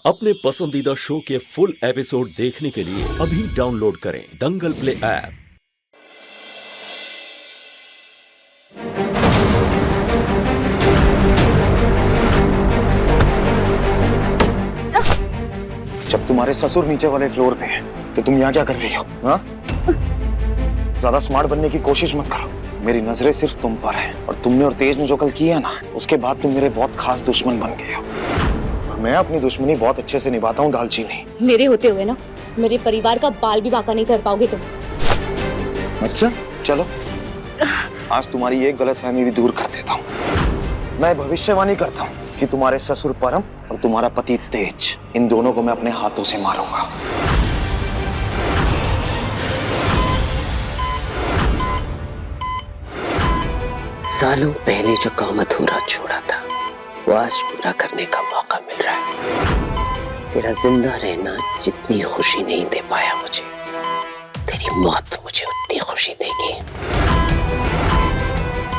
अपने पसंदीदा शो के फुल एपिसोड देखने के लिए अभी डाउनलोड करें दंगल प्ले ऐप। जब तुम्हारे ससुर नीचे वाले फ्लोर पे है तो तुम यहाँ क्या कर रही हो? हाँ? ज्यादा स्मार्ट बनने की कोशिश मत करो। मेरी नजरें सिर्फ तुम पर है और तुमने और तेज ने जो कल किया ना, उसके बाद तुम मेरे बहुत खास दुश्मन बन गए हो। मैं अपनी दुश्मनी बहुत अच्छे से निभाता हूँ दालचीनी। मेरे होते हुए ना मेरे परिवार का बाल भी बांका नहीं कर पाओगे तुम। अच्छा चलो, आज तुम्हारी एक गलतफहमी भी दूर कर देता हूँ। मैं भविष्यवाणी करता हूँ कि तुम्हारे ससुर परम और तुम्हारा पति तेज, इन दोनों को मैं अपने हाथों से मारूंगा। सालों पहले जो काम अधूरा छोड़ा था वो आज पूरा करने का मौका मिल रहा है। तेरा जिंदा रहना जितनी खुशी नहीं दे पाया मुझे, तेरी मौत मुझे उतनी खुशी देगी।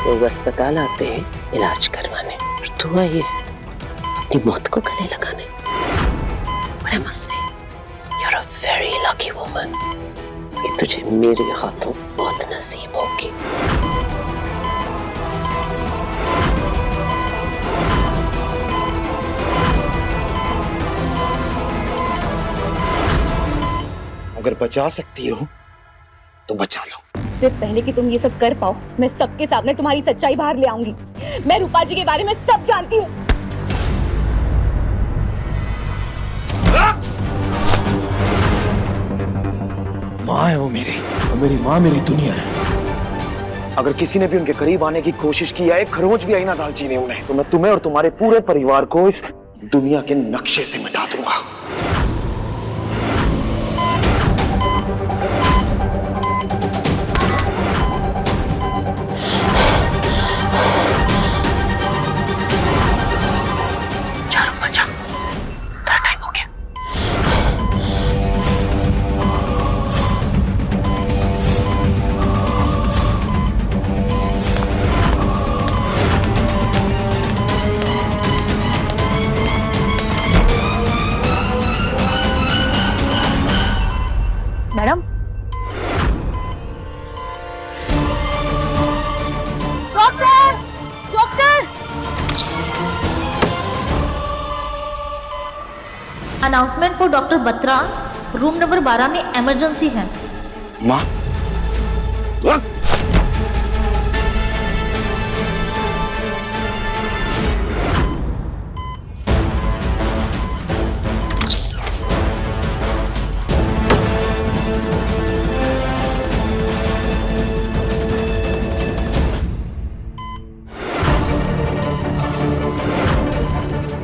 लोग अस्पताल आते हैं इलाज करवाने और तू आई है अपनी मौत को गले लगाने। But I must say, you're a very lucky woman कि तुझे मेरे हाथों मौत नसीब होगी। अगर बचा सकती हो तो बचा लो। इससे पहले कि तुम ये सब कर पाओ, मैं सबके सामने तुम्हारी सच्चाई बाहर ले आऊंगी। मैं रूपा जी के बारे में सब जानती हूँ। माँ है वो मेरी, और मेरी माँ मेरी दुनिया है। अगर किसी ने भी उनके करीब आने की कोशिश की या एक खरोंच भी आई ना दालचीनी उन्हें, तो मैं तुम्हें और तुम्हारे पूरे परिवार को इस दुनिया के नक्शे से मिटा दूंगा। Madam, doctor, doctor! Announcement for doctor Batra, room number 12 में इमरजेंसी है। माँ,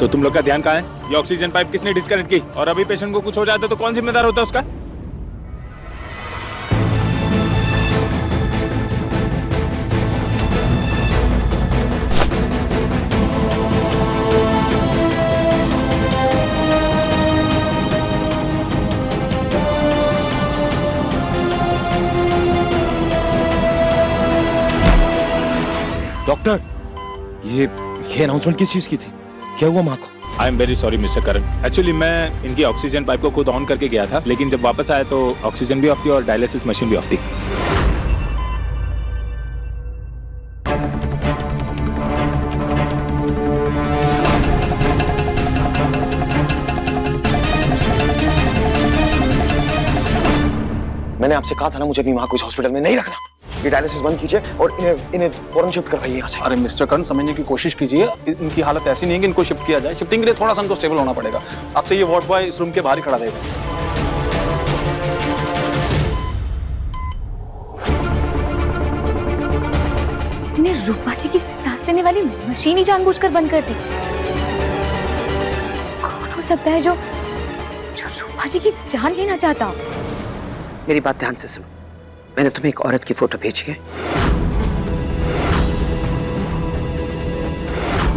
तो तुम लोग का ध्यान कहाँ है? ये ऑक्सीजन पाइप किसने डिस्कनेक्ट की? और अभी पेशेंट को कुछ हो जाता तो कौन जिम्मेदार होता है उसका? डॉक्टर, ये अनाउंसमेंट किस चीज की थी? क्या हुआ माँ को? I am very sorry mister Karan. Actually मैं इनकी ऑक्सीजन पाइप को खुद ऑन करके गया था, लेकिन जब वापस आया तो ऑक्सीजन भी ऑफ थी और डायलिसिस मशीन भी ऑफ थी। मैंने आपसे कहा था ना मुझे अपनी माँ को इस हॉस्पिटल में नहीं रखना। ये डायलिसिस बंद कीजिए और इन्हें फौरन शिफ्ट करवाइए यहाँ से। अरे मिस्टर कर्ण, समझने की कोशिश कीजिए। इनकी हालत ऐसी नहीं है कि इनको शिफ्ट किया जाए। शिफ्टिंग के लिए थोड़ा सा इनको स्टेबल होना पड़ेगा। आपसे ये वार्ड बॉय इस रूम के बाहर ही खड़ा रहेगा। किसी ने रूपा जी की सांस लेने वाली मशीन ही जानबूझकर बंद कर दी। कौन हो सकता है जो रूपा जी की जान लेना चाहता? मेरी बात ध्यान से सुनो। मैंने तुम्हें एक औरत की फोटो भेजी है।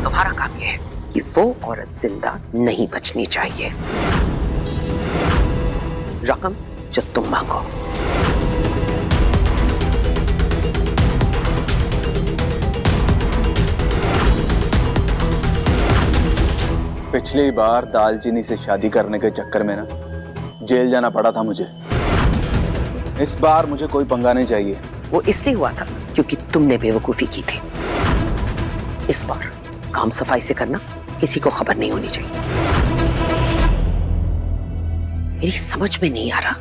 तुम्हारा काम यह है कि वो औरत जिंदा नहीं बचनी चाहिए। रकम जो तुम मांगो। पिछली बार दालचीनी से शादी करने के चक्कर में ना जेल जाना पड़ा था मुझे। इस बार मुझे कोई पंगा नहीं चाहिए। वो इसलिए हुआ था क्योंकि तुमने बेवकूफी की थी। इस बार काम सफाई से करना, किसी को खबर नहीं होनी चाहिए। मेरी समझ में नहीं आ रहा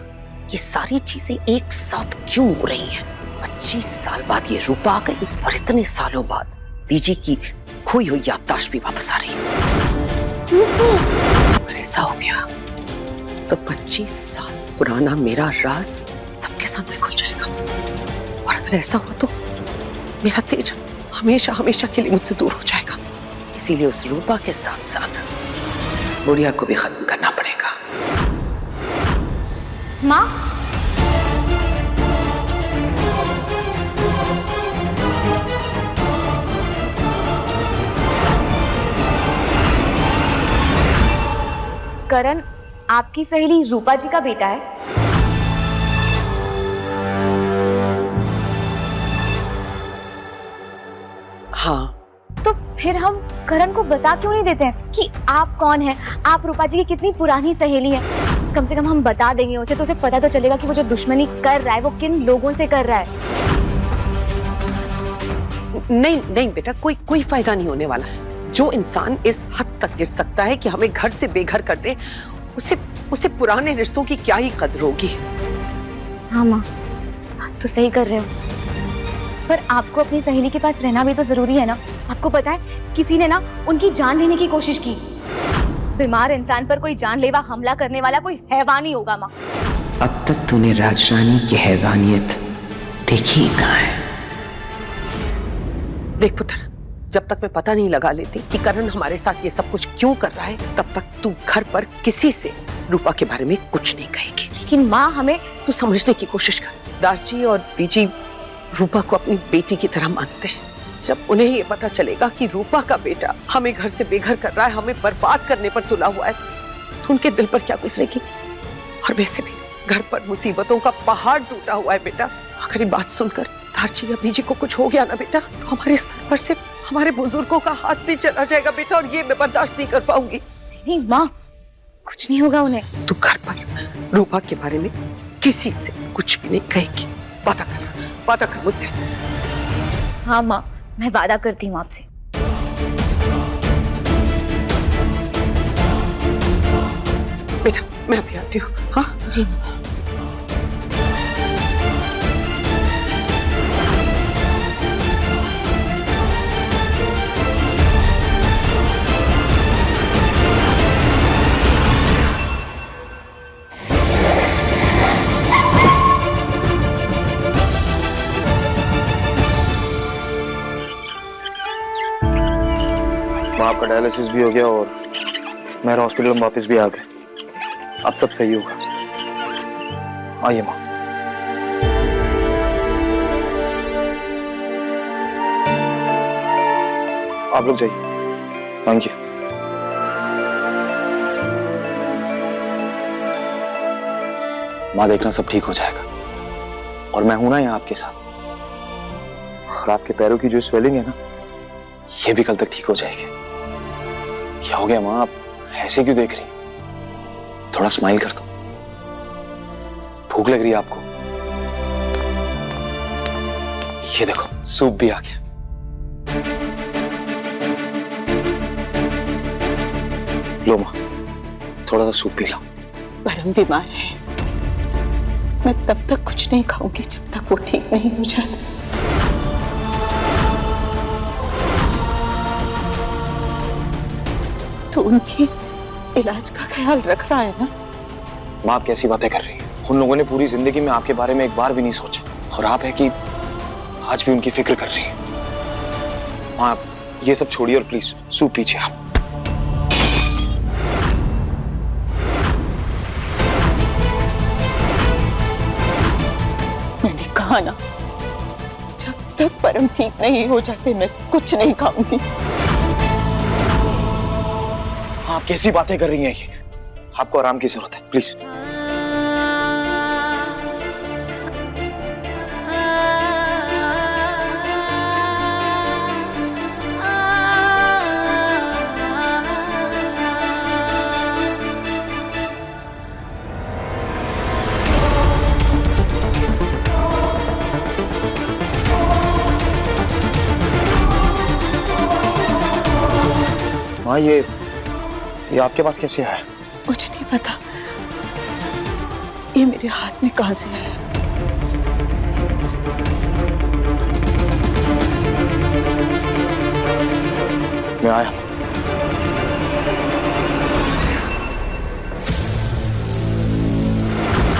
ये सारी चीजें एक साथ क्यों हो रही हैं। 25 साल बाद ये रूपा आ गई और इतने सालों बाद बीजी की खोई हुई याददाश्त भी वापस आ रही है। अगर ऐसा हो गया तो 25 साल पुराना मेरा राज सबके सामने खुल जाएगा। और अगर ऐसा हुआ तो मेरा तेज हमेशा हमेशा के लिए मुझसे दूर हो जाएगा। इसीलिए उस रूपा के साथ साथ बुढ़िया को भी खत्म करना पड़ेगा। माँ, करण आपकी सहेली रूपा जी का बेटा है? हाँ, तो फिर हम करण को बता क्यों नहीं देते हैं कि आप कौन हैं, आप रूपा जी की कितनी पुरानी सहेली हैं? कम से कम हम बता देंगे उसे तो उसे पता तो चलेगा कि वो जो दुश्मनी कर रहा है वो किन लोगों से कर रहा है। नहीं नहीं बेटा, कोई फायदा नहीं होने वाला। जो इंसान इस हद तक गिर सकता है कि हमें घर से बेघर कर दे, उसे पुराने रिश्तों की क्या ही कद्र होगी। हाँ माँ, बात तो सही कर रहे हो, पर आपको अपनी सहेली के पास रहना भी तो जरूरी है ना। आपको पता है किसी ने ना उनकी जान लेने की कोशिश की। बीमार इंसान पर कोई जानलेवा हमला करने वाला कोई हैवान ही होगा माँ। अब तक तूने राजरानी की हैवानियत देखी कहाँ है? देख पुत्र, जब तक मैं पता नहीं लगा लेती कि करण हमारे साथ ये सब कुछ क्यों कर रहा है, तब तक तू घर पर किसी से रूपा के बारे में कुछ नहीं कहेगी। लेकिन माँ, हमें तू समझने की कोशिश कर। दारजी और बीजी रूपा को अपनी बेटी की तरह मानते हैं। जब उन्हें ये पता चलेगा कि रूपा का बेटा हमें घर से बेघर कर रहा है, हमें बर्बाद करने पर तुला हुआ है, तो उनके दिल पर क्या गुजरेगी। और वैसे भी घर पर मुसीबतों का पहाड़ टूटा हुआ है बेटा। अगर ये बात सुनकर दारजी या बीजी को कुछ हो गया ना बेटा, तो हमारे सर पर से हमारे बुजुर्गों का हाथ भी चला जाएगा बेटा, और ये मैं बर्दाश्त नहीं कर पाऊंगी। नहीं माँ, कुछ नहीं होगा उन्हें। तू घर पर रूपा के बारे में किसी से कुछ भी नहीं कहेगी। वादा कर मुझसे। हाँ माँ, मैं वादा करती हूँ आपसे। बेटा मैं अभी आती हूँ। हाँ जी। आपका डायलिसिस भी हो गया और मेरा हॉस्पिटल में वापस भी आ गए। अब सब सही होगा। आइए माँ। आप लोग जाइए। Thank you. माँ, देखना सब ठीक हो जाएगा, और मैं हूं ना यहाँ आपके साथ। और आपके पैरों की जो स्वेलिंग है ना, ये भी कल तक ठीक हो जाएगी। क्या हो गया माँ, आप ऐसे क्यों देख रही? थोड़ा स्माइल कर दो। भूख लग रही है आपको? ये देखो, सूप भी आ गया। लो माँ, थोड़ा सा सूप पी लो। परम बीमार है, मैं तब तक कुछ नहीं खाऊंगी जब तक वो ठीक नहीं हो जाता। तो उनकी इलाज का ख्याल रख रहा है ना? माँ, आप कैसी बातें कर रही हैं? उन लोगों ने पूरी जिंदगी में आपके बारे में एक बार भी नहीं सोचा, और आप है कि आज भी उनकी फिक्र कर रही हैं। माँ, आप ये सब छोड़िए और प्लीज सूप पीजिए आप। मैंने कहा ना, जब तक परम ठीक नहीं हो जाते मैं कुछ नहीं खाऊंगी। आप कैसी बातें कर रही हैं? ये आपको आराम की जरूरत है, प्लीज। हाँ, ये आपके पास कैसे आया? मुझे नहीं पता ये मेरे हाथ में कहां से आया। मैं आया।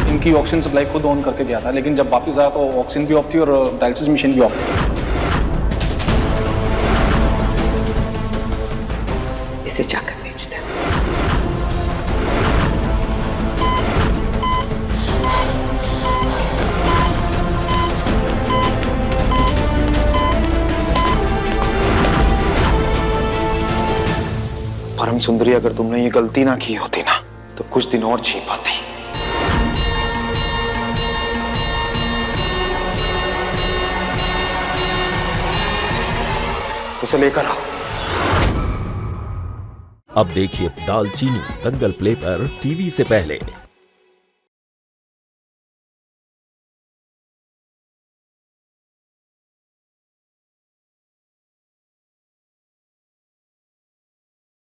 इनकी ऑक्सीजन सप्लाई खुद ऑन करके गया था, लेकिन जब वापस आया तो ऑक्सीजन भी ऑफ थी और डायलिसिस मशीन भी ऑफ थी। इसे जाकर बेच दे। परम सुंदरी, अगर तुमने ये गलती ना की होती ना तो कुछ दिन और जी पाती। उसे लेकर आओ। अब देखिए दालचीनी दंगल प्ले पर टीवी से पहले।